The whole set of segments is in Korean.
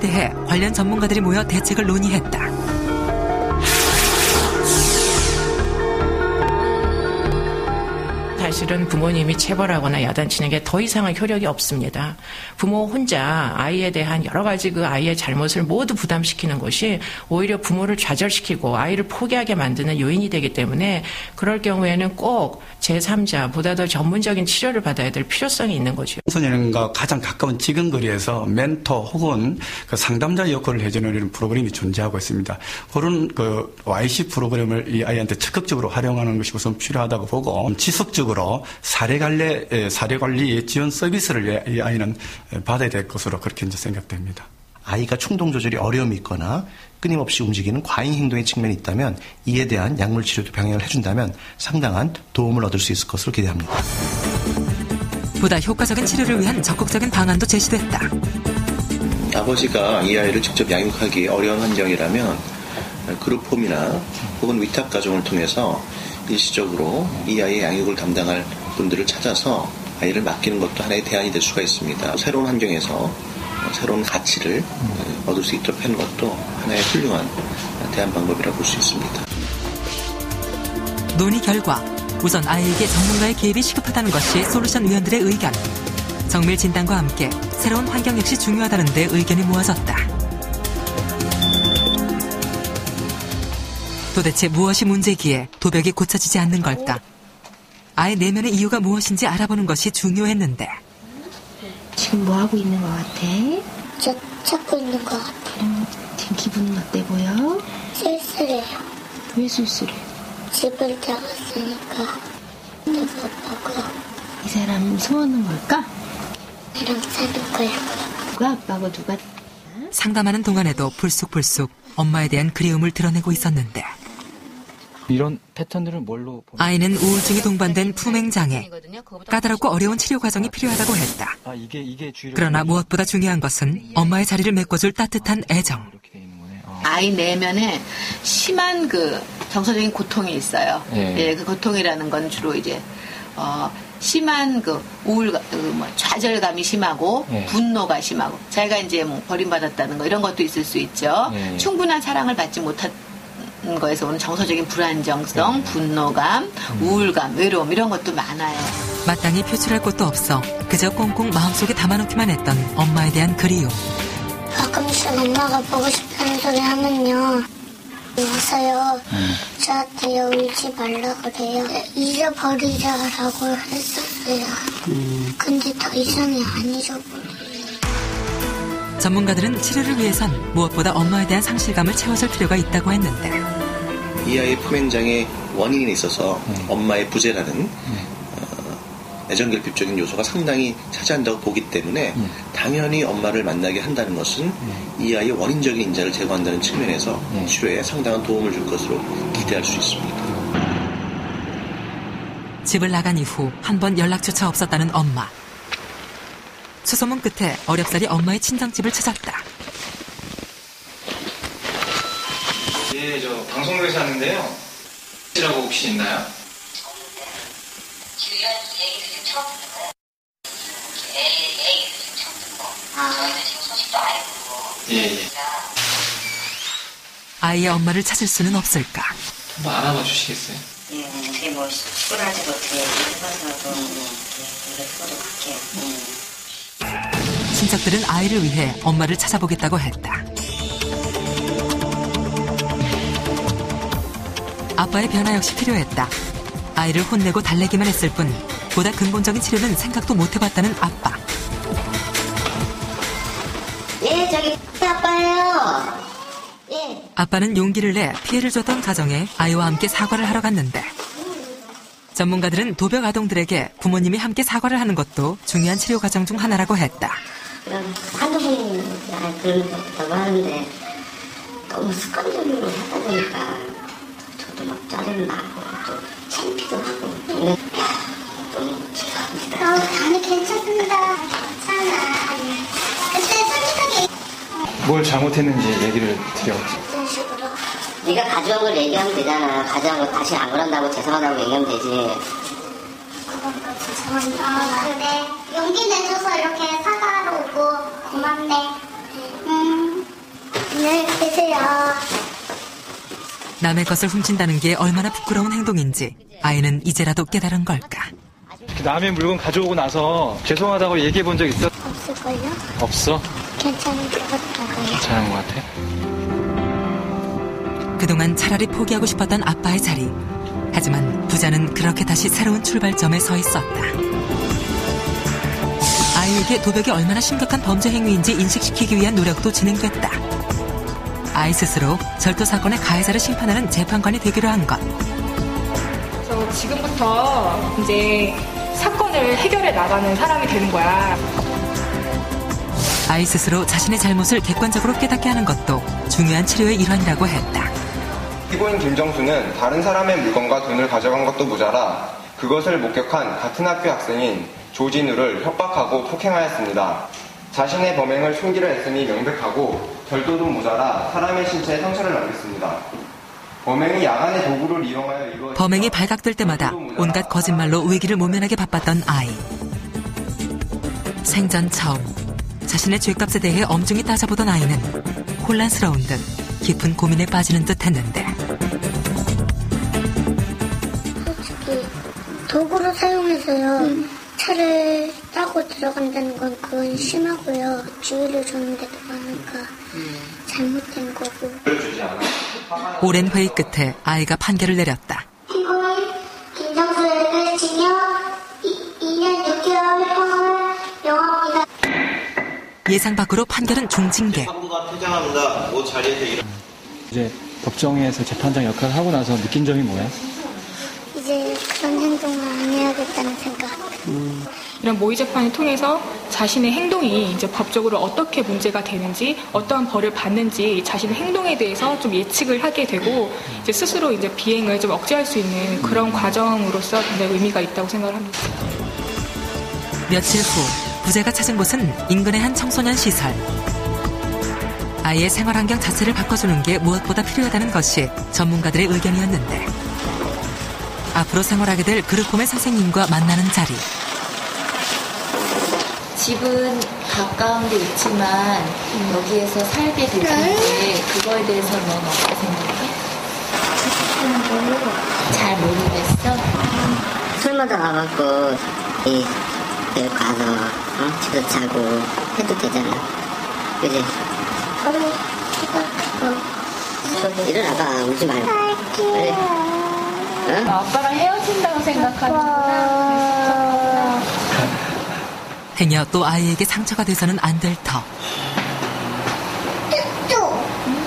대해 관련 전문가들이 모여 대책을 논의했다. 사실은 부모님이 체벌하거나 야단치는 게 더 이상의 효력이 없습니다. 부모 혼자 아이에 대한 여러 가지 그 아이의 잘못을 모두 부담시키는 것이 오히려 부모를 좌절시키고 아이를 포기하게 만드는 요인이 되기 때문에 그럴 경우에는 꼭 제3자 보다 더 전문적인 치료를 받아야 될 필요성이 있는 거죠. 청소년과 가장 가까운 지근거리에서 멘토 혹은 그 상담자 역할을 해주는 이런 프로그램이 존재하고 있습니다. 그런 그 YC 프로그램을 이 아이한테 적극적으로 활용하는 것이 우선 필요하다고 보고 지속적으로 사례 관리 지원 서비스를 이 아이는 받아야 될 것으로 그렇게 이제 생각됩니다. 아이가 충동 조절이 어려움이 있거나 끊임없이 움직이는 과잉 행동의 측면이 있다면 이에 대한 약물 치료도 병행을 해준다면 상당한 도움을 얻을 수 있을 것으로 기대합니다. 보다 효과적인 치료를 위한 적극적인 방안도 제시됐다. 아버지가 이 아이를 직접 양육하기 어려운 환경이라면 그룹홈이나 혹은 위탁가정을 통해서 일시적으로 이 아이의 양육을 담당할 분들을 찾아서 아이를 맡기는 것도 하나의 대안이 될 수가 있습니다. 새로운 환경에서 새로운 가치를 얻을 수 있도록 하는 것도 하나의 훌륭한 대안 방법이라고 볼 수 있습니다. 논의 결과 우선 아이에게 전문가의 개입이 시급하다는 것이 솔루션 위원들의 의견. 정밀 진단과 함께 새로운 환경 역시 중요하다는 데 의견이 모아졌다. 도대체 무엇이 문제기에 도벽이 고쳐지지 않는 걸까? 아이 내면의 이유가 무엇인지 알아보는 것이 중요했는데. 지금 뭐 하고 있는 것 같아? 저 찾고 있는 것 같아. 지금 기분은 어때 보여? 쓸쓸해요. 왜 쓸쓸해? 집을 나갔으니까 누가 아빠가 이 사람 소원은 뭘까? 나랑 사는 거야. 누가 아빠고 누가? 상담하는 동안에도 불쑥불쑥 엄마에 대한 그리움을 드러내고 있었는데 이런 패턴들은 뭘로 아이는 우울증이 동반된 품행장애, 까다롭고 어려운 치료 과정이 필요하다고 했다. 그러나 무엇보다 중요한 것은 엄마의 자리를 메꿔줄 따뜻한 애정. 아이 내면에 심한 그 정서적인 고통이 있어요. 예, 그 고통이라는 건 주로 이제 심한 그 좌절감이 심하고 분노가 심하고 자기가 이제 뭐 버림받았다는 거 이런 것도 있을 수 있죠. 충분한 사랑을 받지 못한 거에서 오는 정서적인 불안정성, 분노감, 우울감, 외로움 이런 것도 많아요. 마땅히 표출할 곳도 없어 그저 꽁꽁 마음속에 담아놓기만 했던 엄마에 대한 그리움. 가끔씩 엄마가 보고 싶다는 소리 하면요. 와서요. 저한테 울지 말라 그래요. 잊어버리자라고 했었어요. 근데 더 이상이 안 잊어버려요. 전문가들은 치료를 위해선 무엇보다 엄마에 대한 상실감을 채워줄 필요가 있다고 했는데 이 아이의 품행장애 원인에 있어서 엄마의 부재라는 애정결핍적인 요소가 상당히 차지한다고 보기 때문에 당연히 엄마를 만나게 한다는 것은 이 아이의 원인적인 인자를 제거한다는 측면에서 치료에 상당한 도움을 줄 것으로 기대할 수 있습니다. 집을 나간 이후 한 번 연락조차 없었다는 엄마. 수소문 끝에 어렵사리 엄마의 친정집을 찾았다. 예, 저 방송국에서 하는데요. 라고 혹시 있나요? 예. 아이의 엄마를 찾을 수는 없을까? 한번 알아봐 주시겠어요? 예, 어떻게 뭐 축구라지도 어떻게 해봐서도 노래 갈게요. 친척들은 아이를 위해 엄마를 찾아보겠다고 했다. 아빠의 변화 역시 필요했다. 아이를 혼내고 달래기만 했을 뿐 보다 근본적인 치료는 생각도 못 해봤다는 아빠. 예, 저기 아빠예요. 예. 아빠는 용기를 내 피해를 줬던 가정에 아이와 함께 사과를 하러 갔는데 전문가들은 도벽 아동들에게 부모님이 함께 사과를 하는 것도 중요한 치료 과정 중 하나라고 했다. 한두 번 그런 것도 하는데 너무 습관적으로 하다 보니까 저도 막 짜증 나고 또 창피도 하고 너무 죄송합니다. 아니 괜찮습니다. 괜찮아. 그때 솔직하게 뭘 잘못했는지 얘기를 드렸지. 이런 식으로 네가 가져온 걸 얘기하면 되잖아. 가져온 거 다시 안 그런다고 죄송하다고 얘기하면 되지. 그거니까 죄송합니다. 그래 용기 내줘서 이렇게 사과하러 오고 고맙네. 안녕히 계세요. 남의 것을 훔친다는 게 얼마나 부끄러운 행동인지 아이는 이제라도 깨달은 걸까. 남의 물건 가져오고 나서 죄송하다고 얘기해 본 적 있어? 없을걸요? 없어? 괜찮은 것 같다고요. 괜찮은 것 같아? 그동안 차라리 포기하고 싶었던 아빠의 자리. 하지만 부자는 그렇게 다시 새로운 출발점에 서 있었다. 아이에게 도벽이 얼마나 심각한 범죄 행위인지 인식시키기 위한 노력도 진행됐다. 아이 스스로 절도 사건의 가해자를 심판하는 재판관이 되기로 한 것. 그래서 지금부터 이제 사건을 해결해 나가는 사람이 되는 거야. 아이 스스로 자신의 잘못을 객관적으로 깨닫게 하는 것도 중요한 치료의 일환이라고 했다. 피고인 김정수는 다른 사람의 물건과 돈을 가져간 것도 모자라 그것을 목격한 같은 학교 학생인 조진우를 협박하고 폭행하였습니다. 자신의 범행을 숨기려 했음이 명백하고 절도도 모자라 사람의 신체에 상처를 남겼습니다. 범행이 야간의 도구를 이용하여 이루어진 범행이 발각될 때마다 온갖 거짓말로 위기를 모면하게 바빴던 아이. 생전 처음 자신의 죄값에 대해 엄중히 따져보던 아이는 혼란스러운 듯 깊은 고민에 빠지는 듯 했는데 솔직히 도구를 사용해서요 차를 따고 들어간다는 건 그건 심하고요. 주의를 줬는데도 많으니까 잘못된 거고. 오랜 회의 끝에 아이가 판결을 내렸다. 피고인 김정수에게 징역 2년 6개월 형을 명합니다. 예상 밖으로 판결은 중징계. 사고가 퇴장합니다. 모 자리에서 이제 법정에서 재판장 역할을 하고 나서 느낀 점이 뭐야? 이제 그런 행동을 안 해야겠다는 생각. 이런 모의 재판을 통해서 자신의 행동이 이제 법적으로 어떻게 문제가 되는지, 어떠한 벌을 받는지 자신의 행동에 대해서 좀 예측을 하게 되고 이제 스스로 이제 비행을 좀 억제할 수 있는 그런 과정으로서 굉장히 의미가 있다고 생각을 합니다. 며칠 후 부자가 찾은 곳은 인근의 한 청소년 시설. 아이의 생활 환경 자체를 바꿔주는 게 무엇보다 필요하다는 것이 전문가들의 의견이었는데 앞으로 생활하게 될 그룹홈의 선생님과 만나는 자리. 집은 가까운 데 있지만 여기에서 살게 될 텐데 그거에 대해서 넌 어떻게 생각해? 잘 모르겠어? 술마다 와갖고 여기 가서 집도 자고 해도 되잖아. 그지? 일어나봐. 울지 말고. 그래. 어? 아빠랑 헤어진다고 생각하는구나. 행여 또 아이에게 상처가 돼서는 안 될 터.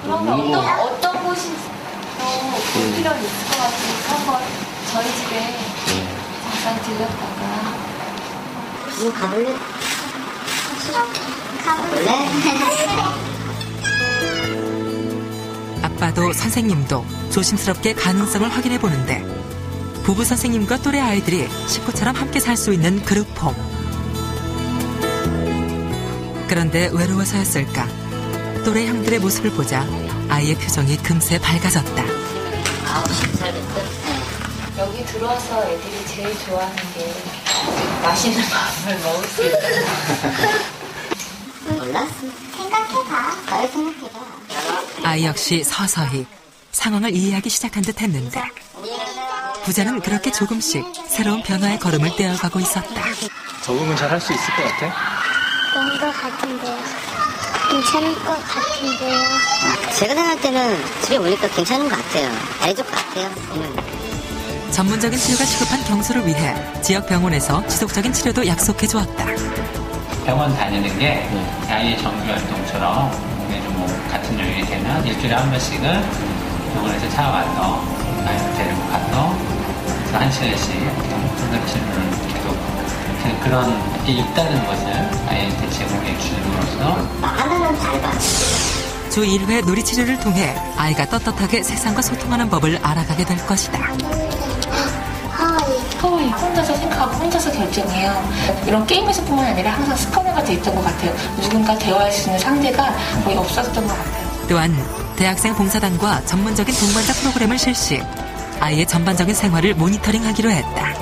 그러면 어떤 곳이 볼 필요가 있을 것 같으니까 한번 저희 집에 잠깐 들렸다가 가볼래? 가볼래? 아빠도 선생님도 조심스럽게 가능성을 확인해 보는데 부부 선생님과 또래 아이들이 식구처럼 함께 살 수 있는 그룹홈. 그런데 외로워서였을까? 또래 형들의 모습을 보자 아이의 표정이 금세 밝아졌다. 9시 살겠다. 여기 들어와서 애들이 제일 좋아하는 게 맛있는 밥을 먹을 수 있다. 몰라? 생각해봐. 잘 생각해봐. 아이 역시 서서히 상황을 이해하기 시작한 듯 했는데 부자는 그렇게 조금씩 새로운 변화의 걸음을 떼어가고 있었다. 적응은 잘 할 수 있을 것 같아? 그런 것 같은데요. 괜찮을 것 같은데요. 제가 생각할 때는 집에 오니까 괜찮은 것 같아요. 애족 같아요. 전문적인 치료가 시급한 경수를 위해 지역 병원에서 지속적인 치료도 약속해 주었다. 병원 다니는 게 아이의 정기활동처럼 뭐 같은 요일이 되면 일주일에 한 번씩은 병원에서 찾아와서 아이를 데리고 가서 그래서 1시간씩 상담 치료를 계속 그런 게 있다는 것을 아이한테 제공해 주므로써 하나는 잘 봐. 주 1회 놀이치료를 통해 아이가 떳떳하게 세상과 소통하는 법을 알아가게 될 것이다. 하와이 혼자서 생각하고 혼자서 결정해요. 이런 게임에서뿐만 아니라 항상 습관화가 돼 있던 것 같아요. 누군가 대화할 수 있는 상대가 거의 없었던 것 같아요. 또한 대학생 봉사단과 전문적인 동반자 프로그램을 실시, 아이의 전반적인 생활을 모니터링하기로 했다.